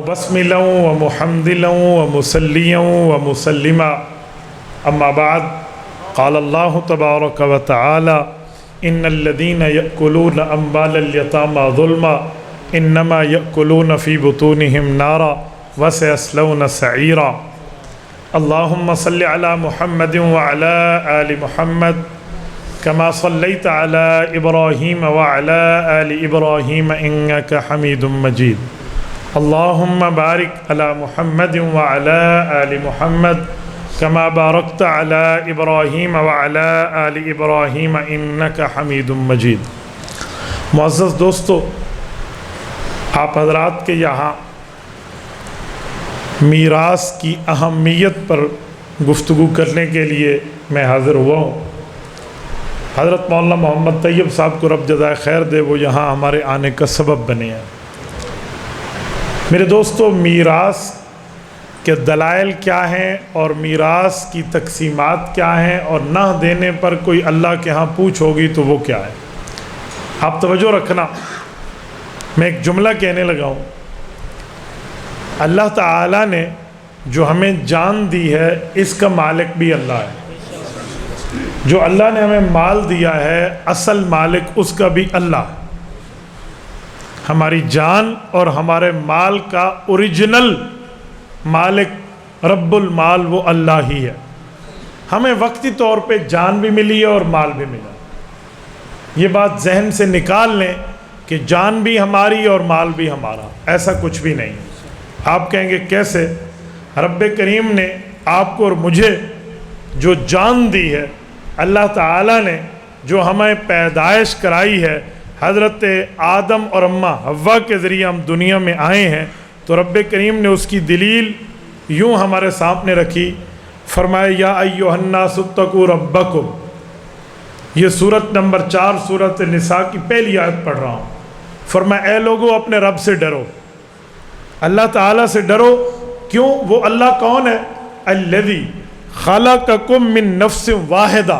وبسملا ومحمدلا ومصليا ومسلما أما بعد قال الله تبارك وتعالى إن الذين يأكلون أموال اليتامى ظلما إنما يأكلون في بطونهم نارا وسيصلون سعيرا اللهم صل على محمد وعلى آل محمد كما صليت على إبراهيم وعلى آل إبراهيم إنك حميد مجيد اللهم بارك على محمد وعلى آل محمد كما باركت على إبراهيم وعلى آل إبراهيم إنك حميد مجيد. معزز دوستو، آپ حضرات کے یہاں میراث کی اہمیت پر گفتگو کرنے کے لیے میں حاضر ہوا ہوں. حضرت مولانا محمد طیب صاحب کو رب جزائے خیر دے، وہ یہاں ہمارے آنے کا سبب بنے ہیں. میرے دوستو، میراث کے دلائل کیا ہیں اور میراث کی تقسیمات کیا ہیں اور نہ دینے پر کوئی اللہ کے ہاں پوچھ ہوگی تو وہ کیا ہے. آپ توجہ رکھنا، میں ایک جملہ کہنے لگا ہوں. اللہ تعالیٰ نے جو ہمیں جان دی ہے اس کا مالک بھی اللہ ہے. جو اللہ نے ہمیں مال دیا ہے اصل مالک اس کا بھی اللہ ہے. ہماری جان اور ہمارے مال کا اوریجنل مالک رب المال وہ اللہ ہی ہے. ہمیں وقتی طور پہ جان بھی ملی ہے اور مال بھی ملا. یہ بات ذہن سے نکال لیں کہ جان بھی ہماری اور مال بھی ہمارا، ایسا کچھ بھی نہیں. آپ کہیں گے کیسے؟ رب کریم نے آپ کو اور مجھے جو جان دی ہے، اللہ تعالیٰ نے جو ہمیں پیدائش کرائی ہے، حضرت آدم اور اماں حوا کے ذریعے ہم دنیا میں آئے ہیں، تو رب کریم نے اس کی دلیل یوں ہمارے سامنے رکھی. فرمایا یا ایھا الناس اتقوا ربکم. یہ سورت نمبر 4 سورت نساء کی پہلی آیت پڑھ رہا ہوں. فرمایا اے لوگو اپنے رب سے ڈرو، اللہ تعالیٰ سے ڈرو. کیوں؟ وہ اللہ کون ہے؟ الذی خلقکم من نفس واحدہ،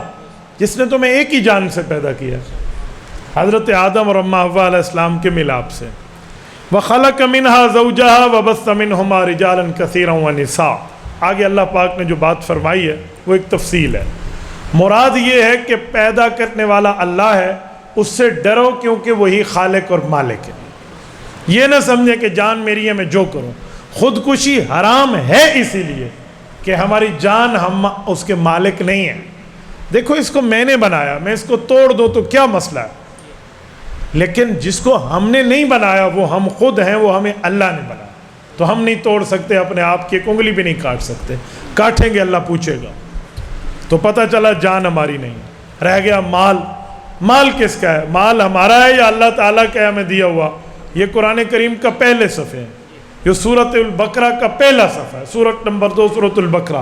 جس نے تمہیں ایک ہی جان سے پیدا کیا، حضرت آدم اور اماں حوا علیہ السلام کے ملاپ سے. وَخَلَقَ مِنْهَا زَوْجَهَا وَبَثَّ مِنْهُمَا رِجَالًا كَثِيرًا وَنِسَاءً. آگے اللہ پاک نے جو بات فرمائی ہے وہ ایک تفصیل ہے. مراد یہ ہے کہ پیدا کرنے والا اللہ ہے، اس سے ڈرو کیونکہ وہی خالق اور مالک ہے. یہ نہ سمجھے کہ جان میری ہے میں جو کروں. خودکشی حرام ہے اسی لیے کہ ہماری جان ہم اس کے مالک نہیں ہیں. دیکھو اس کو میں نے بنایا، میں اس کو توڑ دوں تو کیا مسئلہ ہے؟ لیکن جس کو ہم نے نہیں بنایا وہ ہم خود ہیں، وہ ہمیں اللہ نے بنایا. تو ہم نہیں توڑ سکتے اپنے آپ کی، ایک انگلی بھی نہیں کاٹ سکتے. کاٹیں گے اللہ پوچھے گا. تو پتہ چلا جان ہماری نہیں. رہ گیا مال. مال کس کا ہے؟ مال ہمارا ہے یا اللہ تعالیٰ کا ہمیں دیا ہوا؟ یہ قرآن کریم کا پہلے صفحے ہے. یہ سورۃ البقرہ کا پہلا صفحہ ہے، سورت نمبر 2 سورۃ البقرہ.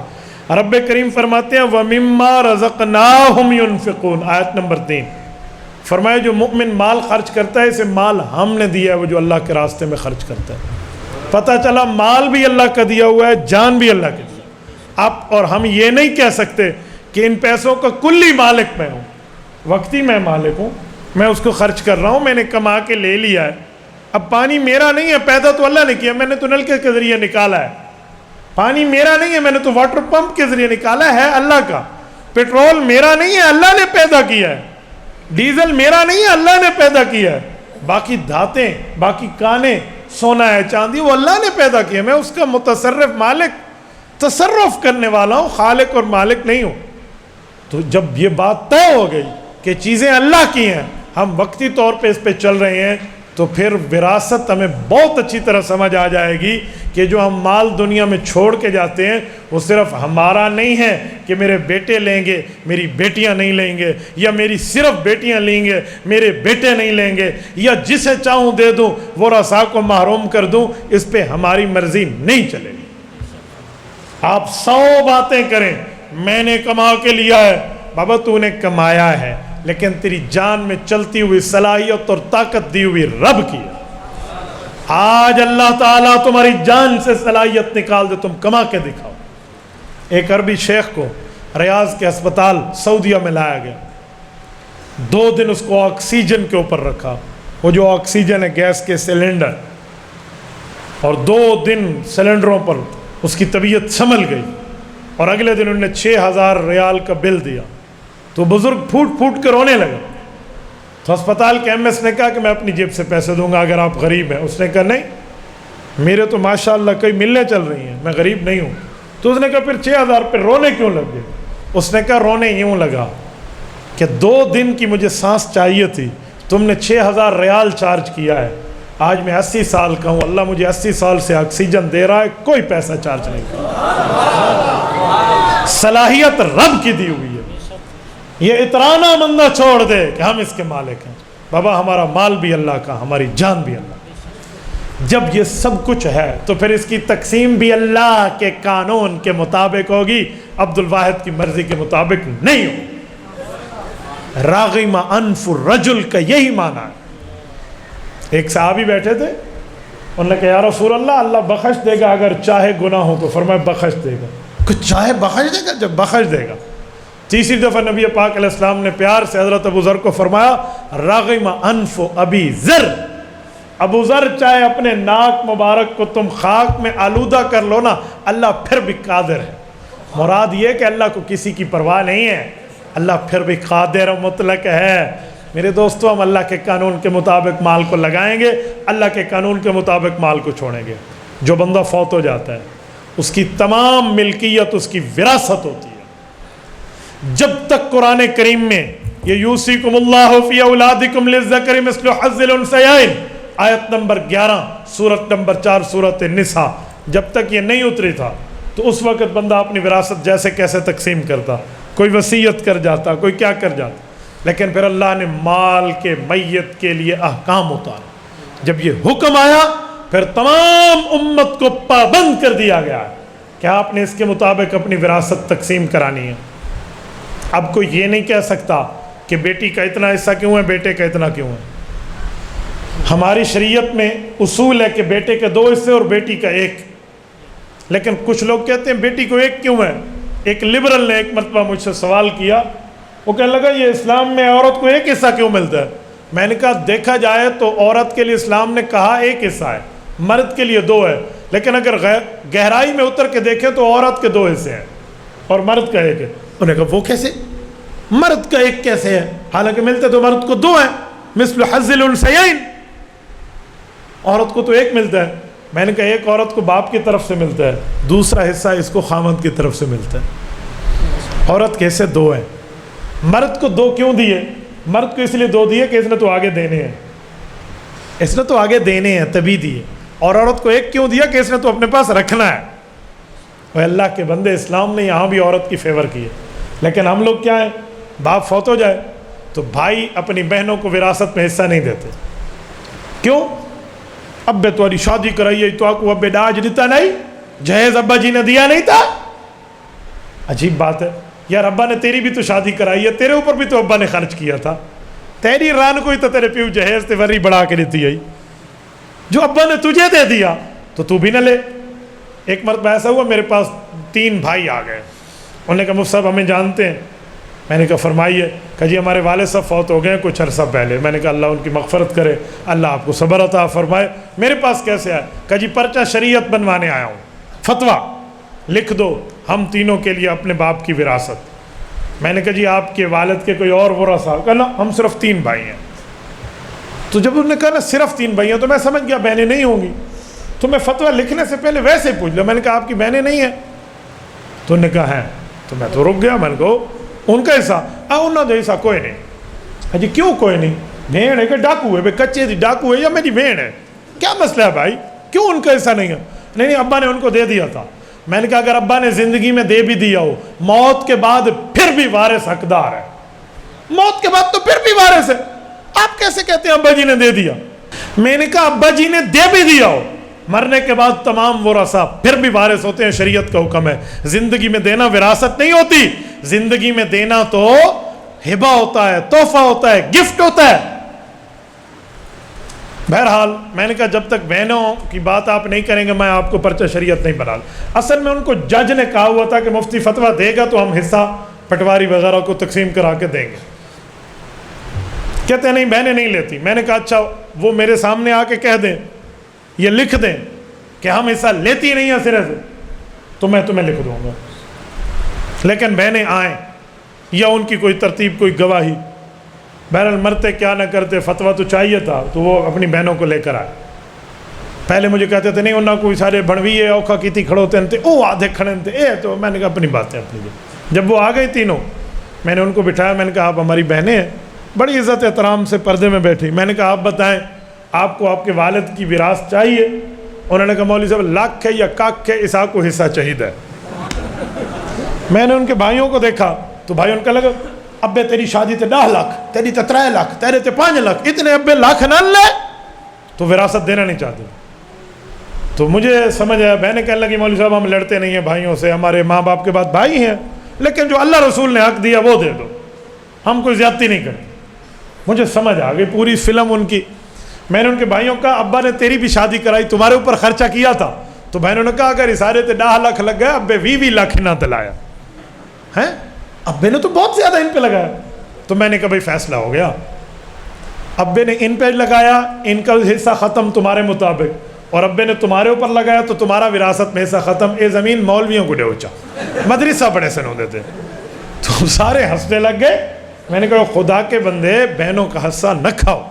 رب کریم فرماتے ہیں وَمِمَّا رَزَقْنَاهُمْ يُنْفِقُونَ. آیت نمبر 3. فرمایا جو مؤمن مال خرچ کرتا ہے اسے مال ہم نے دیا ہے، وہ جو اللہ کے راستے میں خرچ کرتا ہے. پتہ چلا مال بھی اللہ کا دیا ہوا ہے، جان بھی اللہ کا دیا. آپ اور ہم یہ نہیں کہہ سکتے کہ ان پیسوں کا کلی مالک میں ہوں. وقتی میں مالک ہوں، میں اس کو خرچ کر رہا ہوں، میں نے کما کے لے لیا ہے. اب پانی میرا نہیں ہے، پیدا تو اللہ نے کیا، میں نے تو نلکے کے ذریعے نکالا ہے. پانی میرا نہیں ہے، میں نے تو واٹر پمپ کے ذریعے نکالا ہے اللہ کا. پیٹرول میرا نہیں ہے، اللہ نے پیدا کیا ہے. ڈیزل میرا نہیں ہے، اللہ نے پیدا کیا ہے. باقی دھاتیں، باقی کانے، سونا ہے، چاندی، وہ اللہ نے پیدا کیا. میں اس کا متصرف مالک، تصرف کرنے والا ہوں، خالق اور مالک نہیں ہوں. تو جب یہ بات طے ہو گئی کہ چیزیں اللہ کی ہیں، ہم وقتی طور پہ اس پہ چل رہے ہیں، تو پھر وراثت ہمیں بہت اچھی طرح سمجھ آ جائے گی کہ جو ہم مال دنیا میں چھوڑ کے جاتے ہیں وہ صرف ہمارا نہیں ہے کہ میرے بیٹے لیں گے، میری بیٹیاں نہیں لیں گے، یا میری صرف بیٹیاں لیں گے، میرے بیٹے نہیں لیں گے، یا جسے چاہوں دے دوں، ورثاء کو محروم کر دوں. اس پہ ہماری مرضی نہیں چلے گی. آپ 100 باتیں کریں، میں نے کما کے لیا ہے. بابا تو نے کمایا ہے، لیکن تیری جان میں چلتی ہوئی صلاحیت اور طاقت دی ہوئی رب کی ہے. آج اللہ تعالیٰ تمہاری جان سے صلاحیت نکال دے، تم کما کے دکھاؤ. ایک عربی شیخ کو ریاض کے ہسپتال سعودیہ میں لایا گیا. 2 دن اس کو آکسیجن کے اوپر رکھا. وہ جو آکسیجن ہے، گیس کے سلنڈر، اور 2 دن سلنڈروں پر اس کی طبیعت سنبھل گئی، اور اگلے دن انہوں نے 6000 ریال کا بل دیا، تو بزرگ پھوٹ پھوٹ کے رونے لگا۔ تو ہسپتال کے ایم ایس نے کہا کہ میں اپنی جیب سے پیسے دوں گا اگر آپ غریب ہیں۔ اس نے کہا نہیں، میرے تو ماشاءاللہ کئی ملنے چل رہی ہیں، میں غریب نہیں ہوں۔ تو اس نے کہا پھر 6000 پہ رونے کیوں لگ گئے؟ اس نے کہا رونے یوں لگا کہ 2 دن کی مجھے سانس چاہیے تھی، تم نے 6000 ریال چارج کیا ہے، آج میں 80 سال کا ہوں، اللہ مجھے 80 سال سے آکسیجن دے رہا ہے، کوئی پیسہ چارج نہیں کیا۔ صلاحیت رب کی دی ہوئی ہے، یہ اترانا مندہ چھوڑ دے کہ ہم اس کے مالک ہیں۔ بابا ہمارا مال بھی اللہ کا، ہماری جان بھی اللہ کا۔ جب یہ سب کچھ ہے تو پھر اس کی تقسیم بھی اللہ کے قانون کے مطابق ہوگی، عبد الواحد کی مرضی کے مطابق نہیں ہوگی۔ راغم انف الرجل کا یہی معنی ہے۔ ایک صحابی بیٹھے تھے، انہوں نے کہا یا رسول اللہ، اللہ بخش دے گا اگر چاہے گناہ ہو تو؟ فرمایا بخش دے گا۔ کچھ چاہے بخش دے گا؟ جب بخش دے گا۔ تیسری دفعہ نبی پاک علیہ السلام نے پیار سے حضرت ابو ذر کو فرمایا راغم انف ابی ذر، ابو ذر چاہے اپنے ناک مبارک کو تم خاک میں آلودہ کر لو نا، اللہ پھر بھی قادر ہے۔ مراد یہ کہ اللہ کو کسی کی پرواہ نہیں ہے، اللہ پھر بھی قادر و مطلق ہے۔ میرے دوستو، ہم اللہ کے قانون کے مطابق مال کو لگائیں گے، اللہ کے قانون کے مطابق مال کو چھوڑیں گے۔ جو بندہ فوت ہو جاتا ہے اس کی تمام ملکیت اس کی وراثت ہوتی ہے۔ جب تک قرآن کریم میں یہ یوصیکم اللہ فی اولادکم للذکر مثل حظ الانثیین آیت نمبر 11 سورت نمبر 4 سورت النساء، جب تک یہ نہیں اتری تھا تو اس وقت بندہ اپنی وراثت جیسے کیسے تقسیم کرتا، کوئی وصیت کر جاتا، کوئی کیا کر جاتا، لیکن پھر اللہ نے مال کے میت کے لیے احکام اتارے۔ جب یہ حکم آیا پھر تمام امت کو پابند کر دیا گیا کہ آپ نے اس کے مطابق اپنی وراثت تقسیم کرانی ہے۔ اب کوئی یہ نہیں کہہ سکتا کہ بیٹی کا اتنا حصہ کیوں ہے، بیٹے کا اتنا کیوں ہے۔ ہماری شریعت میں اصول ہے کہ بیٹے کے 2 حصے اور بیٹی کا 1، لیکن کچھ لوگ کہتے ہیں بیٹی کو 1 کیوں ہے۔ ایک لبرل نے ایک مرتبہ مجھ سے سوال کیا، وہ کہنے لگا یہ اسلام میں عورت کو 1 حصہ کیوں ملتا ہے؟ میں نے کہا دیکھا جائے تو عورت کے لیے اسلام نے کہا 1 حصہ ہے، مرد کے لیے 2 ہے، لیکن اگر گہرائی میں اتر کے دیکھیں تو عورت کے 2 حصے ہیں اور مرد کا 1 ہے۔ انہوں نے کہا وہ کیسے، مرد کا 1 کیسے ہے؟ حالانکہ ملتے تو مرد کو 2 ہیں، مثل حظ الانثیین، عورت کو تو 1 ملتا ہے۔ میں نے کہا ایک عورت کو باپ کی طرف سے ملتا ہے، دوسرا حصہ اس کو خامند کی طرف سے ملتا ہے۔ عورت کے حصے 2 ہیں۔ مرد کو 2 کیوں دیے؟ مرد کو اس لیے 2 دیے کہ اس نے تو آگے دینے ہیں، اس نے تو آگے دینے ہیں تبھی دیے۔ اور عورت کو 1 کیوں دیا کہ اس نے تو اپنے پاس رکھنا ہے۔ اور اللہ کے بندے، اسلام نے یہاں بھی عورت کی فیور کی ہے، لیکن ہم لوگ کیا ہیں، باپ فوت ہو جائے تو بھائی اپنی بہنوں کو وراثت میں حصہ نہیں دیتے۔ کیوں؟ ابے تمہاری شادی کرائی ہے تو آپ کو ابے ڈاج دیتا نہیں، جہیز ابا جی نے دیا نہیں تھا۔ عجیب بات ہے یار، ابا نے تیری بھی تو شادی کرائی ہے، تیرے اوپر بھی تو ابا نے خرچ کیا تھا، تیری ران کو ہی تو تیرے پیو جہیز تے وری بڑھا کے دیتی ہے، جو ابا نے تجھے دے دیا تو تو بھی نہ لے۔ ایک مرتبہ ایسا ہوا، میرے پاس 3 بھائی آ گئے، انہوں نے کہا مفتی صاحب ہمیں جانتے ہیں؟ میں نے کہا فرمائیے۔ کہا جی ہمارے والد صاحب فوت ہو گئے کچھ عرصہ پہلے۔ میں نے کہا اللہ ان کی مغفرت کرے، اللہ آپ کو صبر عطا فرمائے۔ میرے پاس کیسے آئے؟ کہا جی پرچہ شریعت بنوانے آیا ہوں، فتویٰ لکھ دو ہم تینوں کے لیے اپنے باپ کی وراثت۔ میں نے کہا جی آپ کے والد کے کوئی اور ورثہ؟ کہا نا ہم صرف 3 بھائی ہیں۔ تو جب انہوں نے کہا نا صرف 3 بھائی ہیں تو میں سمجھ گیا بہنیں نہیں ہوں گی، تو میں فتویٰ لکھنے سے پہلے ویسے پوچھ لیا، میں نے کہا آپ کی بہنیں نہیں ہیں؟ تو انہوں نے کہا ہیں۔ تو میں تو رک گیا، میں نے کہا ان کا حصہ انہوں نے حصہ کوئی نہیں۔ جی کیوں کوئی نہیں؟ بھیڑ ہے کہ ڈاکو ہے؟ بھائی کچے دی ڈاکو ہے یا میری بھیڑ ہے؟ کیا مسئلہ ہے بھائی، کیوں ان کا حصہ نہیں ہے؟ نہیں ابا نے ان کو دے دیا تھا۔ میں نے کہا اگر ابا نے زندگی میں دے بھی دیا ہو، موت کے بعد پھر بھی وارث حقدار ہے، موت کے بعد تو پھر بھی وارث ہے، آپ کیسے کہتے ہیں ابا جی نے دے دیا؟ میں نے کہا ابا جی نے دے بھی دیا ہو، مرنے کے بعد تمام ورثہ پھر بھی وارث ہوتے ہیں، شریعت کا حکم ہے۔ زندگی میں دینا وراثت نہیں ہوتی، زندگی میں دینا تو ہبہ ہوتا ہے، تحفہ ہوتا ہے، گفٹ ہوتا ہے۔ بہرحال میں نے کہا جب تک بہنوں کی بات آپ نہیں کریں گے میں آپ کو پرچہ شریعت نہیں بنا۔ اصل میں ان کو جج نے کہا ہوا تھا کہ مفتی فتویٰ دے گا تو ہم حصہ پٹواری وغیرہ کو تقسیم کرا کے دیں گے۔ کہتے ہیں نہیں بہنیں نہیں لیتی۔ میں نے کہا اچھا وہ میرے سامنے آ کے کہہ دیں، یہ لکھ دیں کہ ہم حصہ لیتی نہیں ہیں سرے سے تو میں تمہیں لکھ دوں گا، لیکن بہنیں آئیں یا ان کی کوئی ترتیب کوئی گواہی، بہرحال مرتے کیا نہ کرتے، فتویٰ تو چاہیے تھا، تو وہ اپنی بہنوں کو لے کر آئے۔ پہلے مجھے کہتے تھے نہیں انہاں کوئی سارے بھڑویے اوکھا کیتی کھڑوتے ہیں او آدھے کھڑے تھے اے، تو میں نے کہا اپنی باتیں اپنی جگہ۔ جب وہ آ گئی تینوں، میں نے ان کو بٹھایا، میں نے کہا آپ ہماری بہنیں ہیں، بڑی عزت احترام سے پردے میں بیٹھی، میں نے کہا آپ بتائیں آپ کو آپ کے والد کی وراثت چاہیے؟ انہوں نے کہا مولوی صاحب لاکھ ہے یا کاک ہے، اس کو حصہ چاہیے۔ میں نے ان کے بھائیوں کو دیکھا تو بھائی ان کا لگا ابے تیری شادی تے 10 لاکھ، تیری تے 3 لاکھ، تیرے تے 5 لاکھ، اتنے ابے لاکھ نہ لے تو وراثت دینا نہیں چاہتے۔ تو مجھے سمجھ آیا، بہنیں کہنے لگی مولوی صاحب ہم لڑتے نہیں ہیں بھائیوں سے، ہمارے ماں باپ کے بعد بھائی ہیں، لیکن جو اللہ رسول نے حق دیا وہ دے دو، ہم کوئی زیادتی نہیں کرتے۔ مجھے سمجھ آ گئی پوری فلم ان کی۔ میں نے ان کے بھائیوں کا ابا نے تیری بھی شادی کرائی، تمہارے اوپر خرچہ کیا تھا، تو بہنوں نے کہا اگر اشارے تے 10 لاکھ لگ گئے ابے 20 لاکھ نہ دلایا ہیں، ابے نے تو بہت زیادہ ان پہ لگایا۔ تو میں نے کہا بھائی فیصلہ ہو گیا، ابے نے ان پہ لگایا، ان کا حصہ ختم تمہارے مطابق، اور ابے نے تمہارے اوپر لگایا تو تمہارا وراثت میں حصہ ختم، اے زمین مولویوں کو ڈوچا، مدرسہ بڑے سے نو دیتے۔ تو سارے ہنسنے لگ گئے۔ میں نے کہا خدا کے بندے بہنوں کا حصہ نہ کھاؤ۔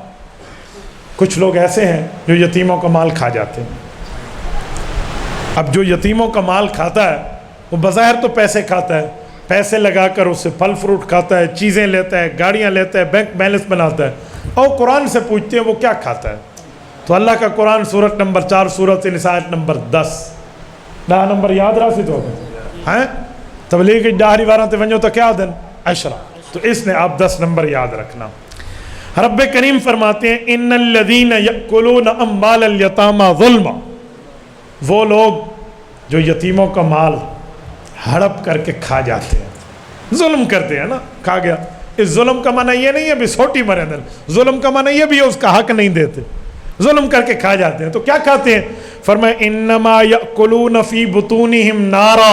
کچھ لوگ ایسے ہیں جو یتیموں کا مال کھا جاتے ہیں۔ اب جو یتیموں کا مال کھاتا ہے وہ بظاہر تو پیسے کھاتا ہے، پیسے لگا کر اس سے پھل فروٹ کھاتا ہے، چیزیں لیتا ہے، گاڑیاں لیتا ہے، بینک بیلنس بناتا ہے، اور قرآن سے پوچھتے ہیں وہ کیا کھاتا ہے؟ تو اللہ کا قرآن سورت نمبر 4 سورت نساء نمبر 10 ڈاہ نمبر یاد رہا سی تو ہیں تبلیغ کی ڈاہری وارہ تے ونجو تو کیا دن 10، تو اس نے آپ 10 نمبر یاد رکھنا۔ رب کریم فرماتے ہیں ان الذین یأکلون اموال الیتامی ظلما، وہ لوگ جو یتیموں کا مال ہڑپ کر کے کھا جاتے ہیں، ظلم کرتے ہیں نا، کھا گیا۔ اس ظلم کا معنی یہ نہیں ہے بھی سوٹی مرے دل، ظلم کا معنی یہ بھی ہے اس کا حق نہیں دیتے، ظلم کر کے کھا جاتے ہیں۔ تو کیا کھاتے ہیں؟ فرمایا انما یأکلون فی بطونہم نارا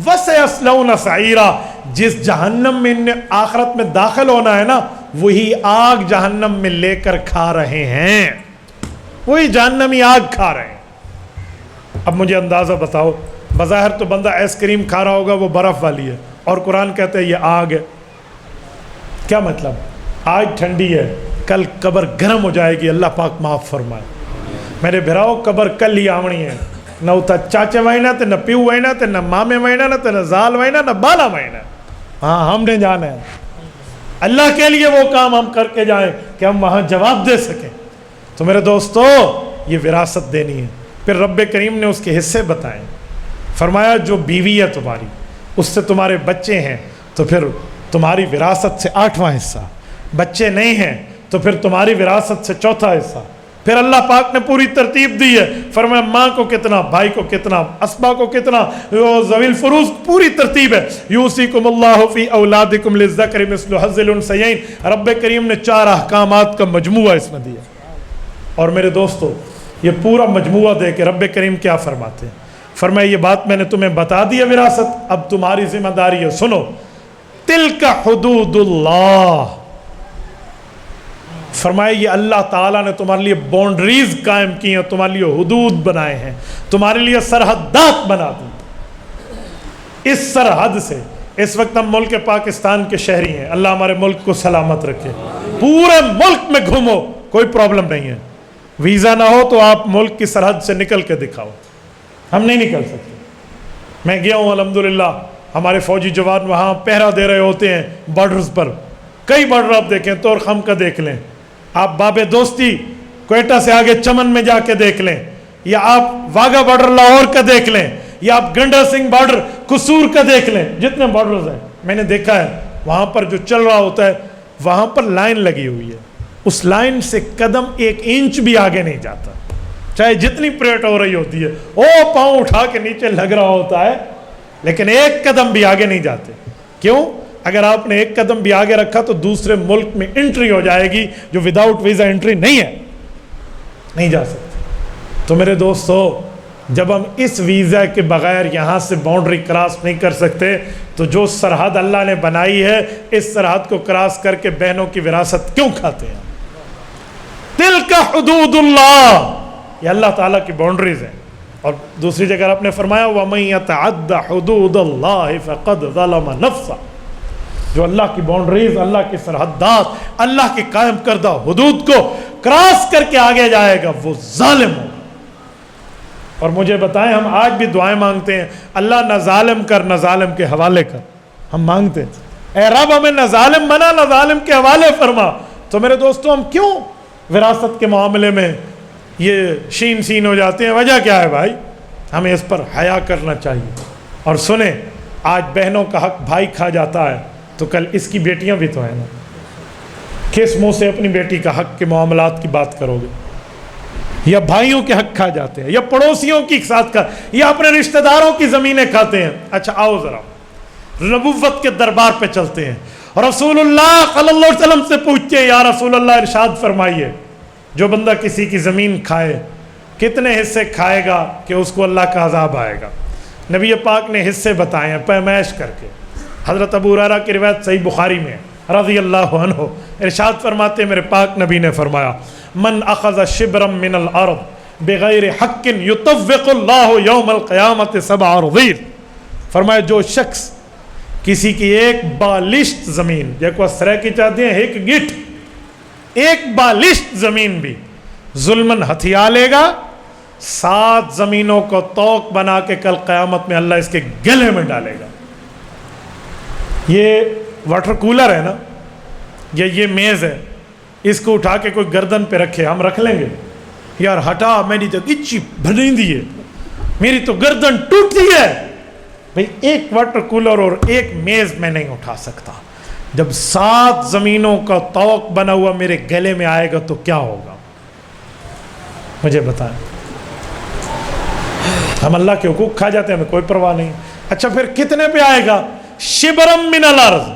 وسیصلون سعیرا، جس جہنم میں انہیں آخرت میں داخل ہونا ہے نا وہی آگ جہنم میں لے کر کھا رہے ہیں، وہی جہنمی آگ کھا رہے ہیں۔ اب مجھے اندازہ بتاؤ، بظاہر تو بندہ آئس کریم کھا رہا ہوگا وہ برف والی ہے، اور قرآن کہتا ہے یہ آگ ہے۔ کیا مطلب؟ آج ٹھنڈی ہے، کل قبر گرم ہو جائے گی، اللہ پاک معاف فرمائے۔ میرے بھراؤ قبر کل ہی آونی ہے، نہ اتھا چاچے وائنا تے نہ پیو وائنا تے نہ مامے وائنا تے نہ زال وائنا نہ بالا وائنا۔ ہاں ہم نے جانا ہے، اللہ کے لیے وہ کام ہم کر کے جائیں کہ ہم وہاں جواب دے سکیں۔ تو میرے دوستو یہ وراثت دینی ہے۔ پھر رب کریم نے اس کے حصے بتائیں، فرمایا جو بیوی ہے تمہاری اس سے تمہارے بچے ہیں تو پھر تمہاری وراثت سے 8واں حصہ، بچے نہیں ہیں تو پھر تمہاری وراثت سے 4تھا حصہ۔ پھر اللہ پاک نے پوری ترتیب دی ہے، فرمایا ماں کو کتنا، بھائی کو کتنا، اسبا کو کتنا، ذوی الفروض، پوری ترتیب ہے۔ یوصیکم اللہ فی اولادکم للذکر مثل حظ الانثیین، رب کریم نے 4 احکامات کا مجموعہ اس میں دیا۔ اور میرے دوستو یہ پورا مجموعہ دے کے رب کریم کیا فرماتے ہیں؟ فرمایا یہ بات میں نے تمہیں بتا دی ہے وراثت، اب تمہاری ذمہ داری ہے، سنو۔ تلک حدود اللہ، فرمایا یہ اللہ تعالیٰ نے تمہارے لیے باؤنڈریز قائم کی ہیں، تمہارے لیے حدود بنائے ہیں، تمہارے لیے سرحدات بنا دی۔ اس سرحد سے اس وقت ہم ملک پاکستان کے شہری ہیں، اللہ ہمارے ملک کو سلامت رکھے، پورے ملک میں گھومو کوئی پرابلم نہیں ہے، ویزا نہ ہو تو آپ ملک کی سرحد سے نکل کے دکھاؤ، ہم نہیں نکل سکتے۔ میں گیا ہوں الحمدللہ، ہمارے فوجی جوان وہاں پہرا دے رہے ہوتے ہیں بارڈرز پر، کئی بارڈر آپ دیکھیں، طور خم کا دیکھ لیں، آپ باب دوستی کوئٹہ سے آگے چمن میں جا کے دیکھ لیں، یا آپ واگا بارڈر لاہور کا دیکھ لیں، یا آپ گنڈا سنگھ بارڈر قصور کا دیکھ لیں، جتنے بارڈرز ہیں میں نے دیکھا ہے وہاں پر جو چل رہا ہوتا ہے وہاں پر لائن لگی ہوئی ہے، اس لائن سے قدم 1 انچ بھی آگے نہیں جاتا، چاہے جتنی پریڈ ہو رہی ہوتی ہے، او پاؤں اٹھا کے نیچے لگ رہا ہوتا ہے، لیکن 1 قدم بھی آگے نہیں جاتے۔ کیوں؟ اگر آپ نے 1 قدم بھی آگے رکھا تو دوسرے ملک میں انٹری ہو جائے گی جو وداؤٹ ویزا انٹری نہیں ہے، نہیں جا سکتے۔ تو میرے دوستو جب ہم اس ویزا کے بغیر یہاں سے باؤنڈری کراس نہیں کر سکتے تو جو سرحد اللہ نے بنائی ہے اس سرحد کو کراس کر کے بہنوں کی وراثت کیوں کھاتے ہیں؟ تلک حدود اللہ، یہ اللہ تعالیٰ کی باؤنڈریز ہیں۔ اور دوسری جگہ آپ نے فرمایا وَمَن يَتَعَدَّ حُدُودَ اللَّهِ فَقَدْ ظَلَمَ نَفْسَهُ، جو اللہ کی باؤنڈریز، اللہ کی سرحدات، اللہ کے قائم کردہ حدود کو کراس کر کے آگے جائے گا وہ ظالم ہوگا۔ اور مجھے بتائیں، ہم آج بھی دعائیں مانگتے ہیں، اللہ نہ ظالم کر نہ ظالم کے حوالے کر، ہم مانگتے ہیں اے رب ہمیں نہ ظالم بنا نہ ظالم کے حوالے فرما۔ تو میرے دوستوں، ہم کیوں وراثت کے معاملے میں یہ شین سین ہو جاتے ہیں؟ وجہ کیا ہے بھائی؟ ہمیں اس پر حیا کرنا چاہیے۔ اور سنیں، آج بہنوں کا حق بھائی کھا جاتا ہے تو کل اس کی بیٹیاں بھی تو ہیں نا۔ کس منہ سے اپنی بیٹی کا حق کے معاملات کی بات کرو گے؟ یا بھائیوں کے حق کھا جاتے ہیں، یا پڑوسیوں کی ساتھ کھا، یا اپنے رشتہ داروں کی زمینیں کھاتے ہیں۔ اچھا آؤ ذرا نبوت کے دربار پہ چلتے ہیں، رسول اللہ صلی اللہ علیہ وسلم سے پوچھتے ہیں یا رسول اللہ ارشاد فرمائیے، جو بندہ کسی کی زمین کھائے کتنے حصے کھائے گا کہ اس کو اللہ کا عذاب آئے گا؟ نبی پاک نے حصے بتائے ہیں پیمائش کر کے۔ حضرت ابو ہریرہ کی روایت صحیح بخاری میں رضی اللہ عنہ ارشاد فرماتے ہیں، میرے پاک نبی نے فرمایا من اخذ شبرا من الارض بغیر حق یطوق اللہ یوم القیامت 7 اراضین، فرمایا جو شخص کسی کی ایک بالشت زمین، جیکو سرے کی چاہتے ہیں ایک گٹھ، ایک بالشت زمین بھی ظلمن ہتھیا لے گا، 7 زمینوں کو توق بنا کے کل قیامت میں اللہ اس کے گلے میں ڈالے گا۔ یہ واٹر کولر ہے نا، یہ میز ہے، اس کو اٹھا کے کوئی گردن پہ رکھے، ہم رکھ لیں گے؟ یار ہٹا، میری تو اچھی بھنیندی ہے، میری تو گردن ٹوٹتی ہے۔ بھئی ایک واٹر کولر اور ایک میز میں نہیں اٹھا سکتا، جب 7 زمینوں کا توق بنا ہوا میرے گلے میں آئے گا تو کیا ہوگا؟ مجھے بتائیں۔ ہم اللہ کے حقوق کھا جاتے ہیں، ہمیں کوئی پرواہ نہیں۔ اچھا پھر کتنے پہ آئے گا؟ شبرم من الارض،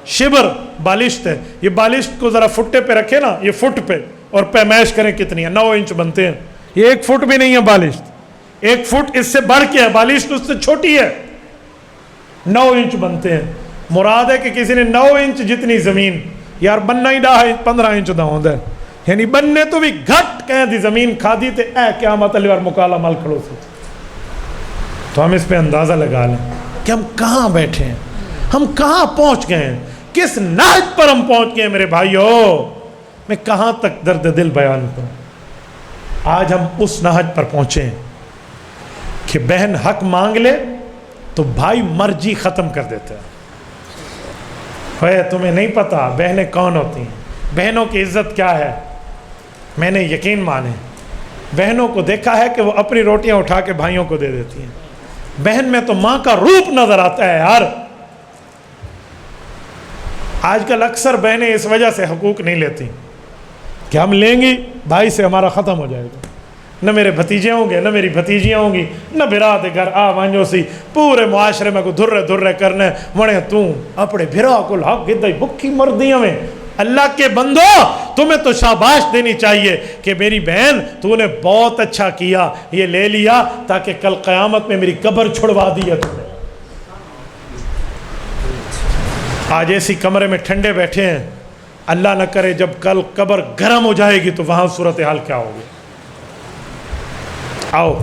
شبر بالشت ہے، یہ بالشت کو ذرا فٹے پہ رکھے نا، یہ فٹ پہ، اور پیمائش کریں کتنی ہے، 9 انچ بنتے ہیں۔ یہ 1 فٹ بھی نہیں ہے بالشت، 1 فٹ اس سے بڑھ کے ہے، بالشت اس سے چھوٹی ہے، 9 انچ بنتے ہیں۔ مراد ہے کہ کسی نے 9 انچ جتنی زمین، یار بننا ہی 15 انچ دا ہوندہ ہے، یعنی بننے تو بھی گھٹ کہیں دی زمین کھا دی تے اے قیامت علی اور مکالا مال کھڑو سے۔ تو ہم اس پہ اندازہ لگا لیں کہ ہم کہاں بیٹھے ہیں، ہم کہاں پہنچ گئے ہیں، کس نہج پر ہم پہنچ گئے ہیں میرے بھائیو۔ میں کہاں تک درد دل بیان کروں؟ آج ہم اس نہج پر پہنچے ہیں کہ بہن حق مانگ لے تو بھائی مرجی ختم کر دیتا ہے۔ تمہیں نہیں پتا بہنیں کون ہوتی ہیں، بہنوں کی عزت کیا ہے۔ میں نے یقین مانے بہنوں کو دیکھا ہے کہ وہ اپنی روٹیاں اٹھا کے بھائیوں کو دے دیتی ہیں۔ بہن میں تو ماں کا روپ نظر آتا ہے یار۔ آج کل اکثر بہنیں اس وجہ سے حقوق نہیں لیتی کہ ہم لیں گی بھائی سے ہمارا ختم ہو جائے گا، نہ میرے بھتیجے ہوں گے نہ میری بھتیجیاں ہوں گی، نہ برا دے گھر آ وانجو سی، پورے معاشرے میں کو دھرے کرنے وڑے تو اپنے بھرا کو حق گدائی بکھی مردیاں میں۔ اللہ کے بندو تمہیں تو شاباش دینی چاہیے کہ میری بہن تو نے بہت اچھا کیا، یہ لے لیا تاکہ کل قیامت میں میری قبر چھڑوا دی ہے تم نے۔ آج ایسی کمرے میں ٹھنڈے بیٹھے ہیں، اللہ نہ کرے جب کل قبر گرم ہو جائے گی تو وہاں صورتحال کیا ہوگی۔ آؤ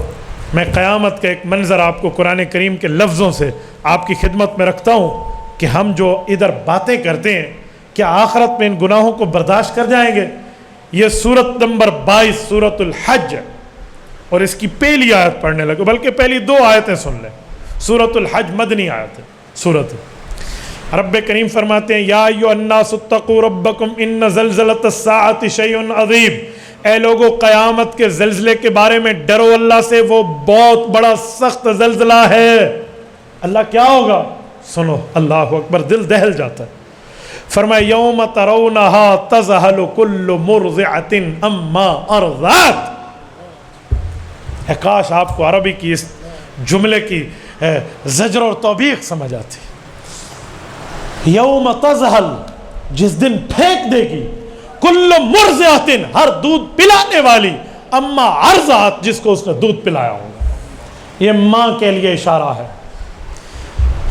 میں قیامت کا ایک منظر آپ کو قرآن کریم کے لفظوں سے آپ کی خدمت میں رکھتا ہوں کہ ہم جو ادھر باتیں کرتے ہیں کیا آخرت میں ان گناہوں کو برداشت کر جائیں گے؟ یہ سورت نمبر 22 سورت الحج، اور اس کی پہلی آیت پڑھنے لگے، بلکہ پہلی 2 آیتیں سن لیں۔ سورت الحج مدنی آیت ہے سورت۔ رب کریم فرماتے ہیں یا ایھا الناس اتقوا ربکم ان زلزلۃ الساعۃ شیء عظیم، اے لوگو قیامت کے زلزلے کے بارے میں ڈرو اللہ سے، وہ بہت بڑا سخت زلزلہ ہے۔ اللہ کیا ہوگا؟ سنو، اللہ اکبر، دل دہل جاتا ہے۔ فرمایا یوم ترونہا تذہل کل مرضعۃ عما ارضعت۔ کاش آپ کو عربی کی اس جملے کی زجر اور توبیخ سمجھ آتی۔ یوم تذہل، جس دن پھینک دے گی، کل مرضعۃ، ہر دودھ پلانے والی، اما ارضعت، جس کو اس نے دودھ پلایا ہوگا۔ یہ ماں کے لیے اشارہ ہے۔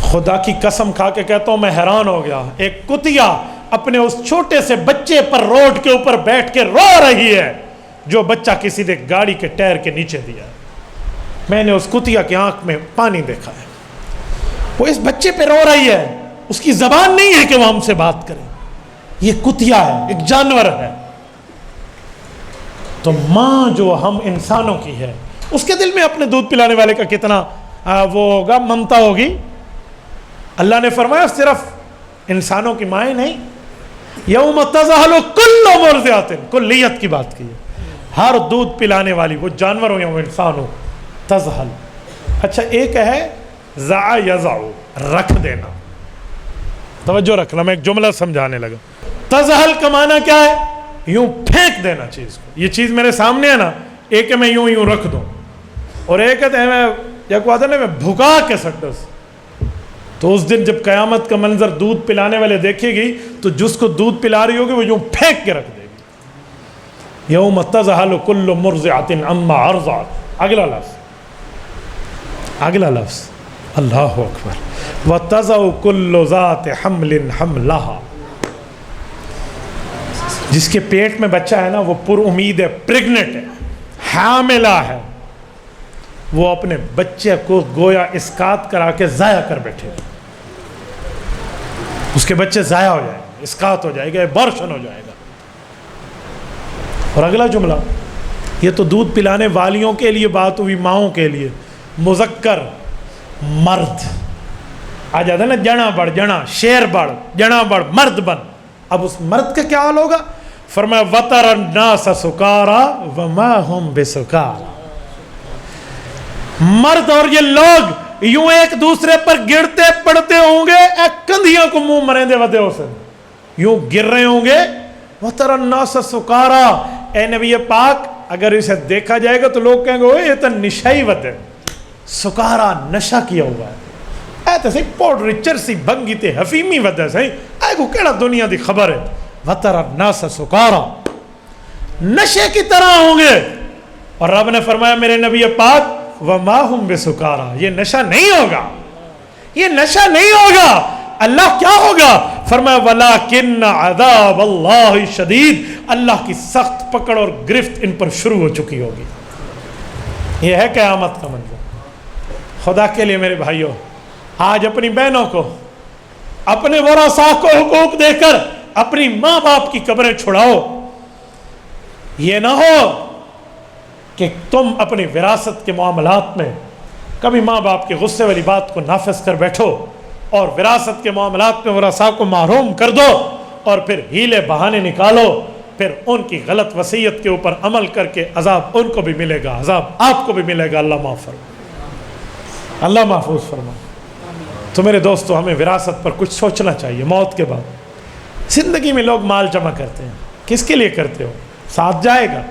خدا کی قسم کھا کے کہتا ہوں میں حیران ہو گیا، ایک کتیا اپنے اس چھوٹے سے بچے پر روڈ کے اوپر بیٹھ کے رو رہی ہے جو بچہ کسی نے گاڑی کے ٹائر کے نیچے دیا ہے۔ میں نے اس کتیا کی آنکھ میں پانی دیکھا ہے، وہ اس بچے پہ رو رہی ہے، اس کی زبان نہیں ہے کہ وہ ہم سے بات کرے، یہ کتیا ہے، ایک جانور ہے۔ تو ماں جو ہم انسانوں کی ہے، اس کے دل میں اپنے دودھ پلانے والے کا کتنا وہ ہوگا، ممتا ہوگی۔ اللہ نے فرمایا صرف انسانوں کی مائیں نہیں، یوم تذہل کل مرضعۃ، کلیت کی بات کی ہے، ہر دودھ پلانے والی، وہ جانور ہو یا وہ انسان ہو، تذہل۔ اچھا ایک ہے ضع یضع، رکھ دینا، توجہ رکھنا، میں ایک جملہ سمجھانے لگا۔ تذہل کا معنی کیا ہے؟ یوں پھینک دینا چیز کو، یہ چیز میرے سامنے ہے نا، ایک ہے میں یوں رکھ دوں، اور ایک ہے میں یک وعدہ نے میں بھگا کے سکتس۔ تو اس دن جب قیامت کا منظر دودھ پلانے والے دیکھے گی تو جس کو دودھ پلا رہی ہوگی وہ یوں پھینک کے رکھ دے گی۔ یوم تذہل کل مرضعۃ عما ارضعت، اگلا لفظ اللہ اکبر، وتضع کل ذات حمل حملها، جس کے پیٹ میں بچہ ہے نا وہ پر امید ہے، پریگنٹ ہے، حاملہ ہے، وہ اپنے بچے کو گویا اسقاط کرا کے ضائع کر بیٹھے، اس کے بچے ضائع ہو جائیں گے، اسقاط ہو جائے گا، ابارشن ہو جائے گا۔ اور اگلا جملہ، یہ تو دودھ پلانے والیوں کے لیے بات ہوئی، ماؤں کے لیے، مذکر مرد آ جاتا ہے نا، جنا بڑھ، جنا شیر بڑھ، جنا بڑھ، مرد بن۔ اب اس مرد کا کیا حال ہوگا؟ فرمایا وَتَرَى النَّاسَ سُكَارَى وَمَا هُمْ بِسُكَارَى، مرد اور یہ لوگ یوں ایک دوسرے پر گرتے پڑتے ہوں گے، ایک کندھیاں کو منہ مریں دے ودے ہو سے یوں گر رہے ہوں گے۔ وَتَرَى النَّاسَ سُكَارَى، اے نبی پاک اگر اسے دیکھا جائے گا تو لوگ کہیں گے یہ تو نشہ ہی ودے، سکارا نشہ کیا ہوا ہے، اے تو سی پوڈری چرسی بھنگی تے حفیمی ودے سے، اے کو کیڑا دنیا دی خبر ہے۔ وَتَرَى النَّاسَ سُكَارَى، نشے کی طرح ہوں گے، اور رب نے فرمایا میرے نبی پاک وَمَا هُمْ بِسُكَارَى، یہ نشہ نہیں ہوگا، یہ نشہ نہیں ہوگا۔ اللہ کیا ہوگا؟ فرمایا وَلَكِنَّ عَذَابَ اللَّهِ شَدِيدٌ، اللہ کی سخت پکڑ اور گرفت ان پر شروع ہو چکی ہوگی۔ یہ ہے قیامت کا منظر۔ خدا کے لیے میرے بھائیوں، آج اپنی بہنوں کو، اپنے ورثاء کو حقوق دے کر اپنی ماں باپ کی قبریں چھڑاؤ۔ یہ نہ ہو کہ تم اپنی وراثت کے معاملات میں کبھی ماں باپ کے غصے والی بات کو نافذ کر بیٹھو اور وراثت کے معاملات میں ورثاء کو محروم کر دو، اور پھر ہیلے بہانے نکالو، پھر ان کی غلط وصیت کے اوپر عمل کر کے عذاب ان کو بھی ملے گا، عذاب آپ کو بھی ملے گا۔ اللہ معاف فرمائے، اللہ محفوظ فرمائے۔ تو میرے دوستو، ہمیں وراثت پر کچھ سوچنا چاہیے۔ موت کے بعد زندگی میں لوگ مال جمع کرتے ہیں، کس کے لیے کرتے ہو؟ ساتھ جائے گا۔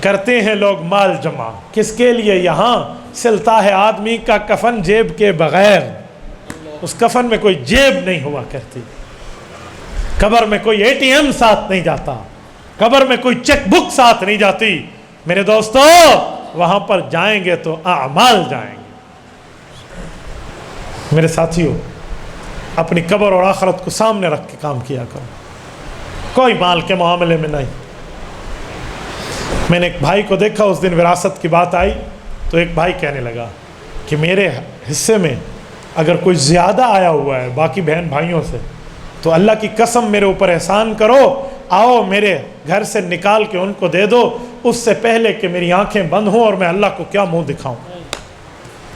کرتے ہیں لوگ مال جمع کس کے لیے؟ یہاں سلتا ہے آدمی کا کفن جیب کے بغیر، اس کفن میں کوئی جیب نہیں ہوا کرتی، قبر میں کوئی اے ٹی ایم ساتھ نہیں جاتا، قبر میں کوئی چیک بک ساتھ نہیں جاتی۔ میرے دوستو، وہاں پر جائیں گے تو اعمال جائیں گے۔ میرے ساتھیوں، اپنی قبر اور آخرت کو سامنے رکھ کے کام کیا کرو، کوئی مال کے معاملے میں نہیں۔ میں نے ایک بھائی کو دیکھا، اس دن وراثت کی بات آئی تو ایک بھائی کہنے لگا کہ میرے حصے میں اگر کوئی زیادہ آیا ہوا ہے باقی بہن بھائیوں سے تو اللہ کی قسم میرے اوپر احسان کرو، آؤ میرے گھر سے نکال کے ان کو دے دو، اس سے پہلے کہ میری آنکھیں بند ہوں اور میں اللہ کو کیا منہ دکھاؤں۔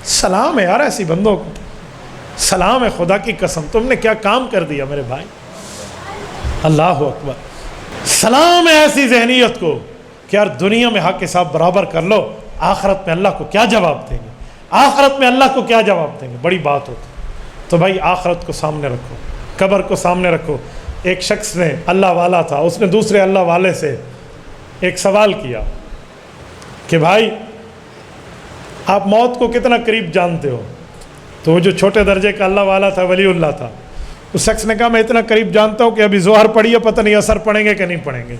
سلام ہے یار ایسی بندوں کو، سلام ہے، خدا کی قسم تم نے کیا کام کر دیا میرے بھائی، اللہ اکبر۔ سلام ہے ایسی ذہنیت کو کہ یار دنیا میں حق حساب برابر کر لو، آخرت میں اللہ کو کیا جواب دیں گے، آخرت میں اللہ کو کیا جواب دیں گے، بڑی بات ہوتی۔ تو بھائی آخرت کو سامنے رکھو، قبر کو سامنے رکھو۔ ایک شخص نے، اللہ والا تھا، اس نے دوسرے اللہ والے سے ایک سوال کیا کہ بھائی آپ موت کو کتنا قریب جانتے ہو؟ تو وہ جو چھوٹے درجے کا اللہ والا تھا، ولی اللہ تھا، اس شخص نے کہا میں اتنا قریب جانتا ہوں کہ ابھی ظہر پڑھی ہے، پتہ نہیں اثر پڑیں گے کہ نہیں پڑیں گے۔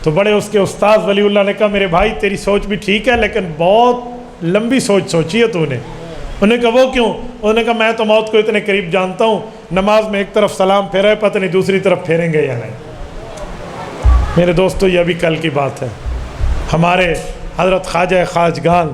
تو بڑے اس کے استاد ولی اللہ نے کہا میرے بھائی تیری سوچ بھی ٹھیک ہے لیکن بہت لمبی سوچ سوچی ہے تو نے۔ انہوں نے کہا وہ کیوں؟ انہوں نے کہا میں تو موت کو اتنے قریب جانتا ہوں، نماز میں ایک طرف سلام پھیرا ہے، پتہ نہیں دوسری طرف پھیریں گے یا نہیں۔ میرے دوستو، یہ ابھی کل کی بات ہے، ہمارے حضرت خواجہ خواجگان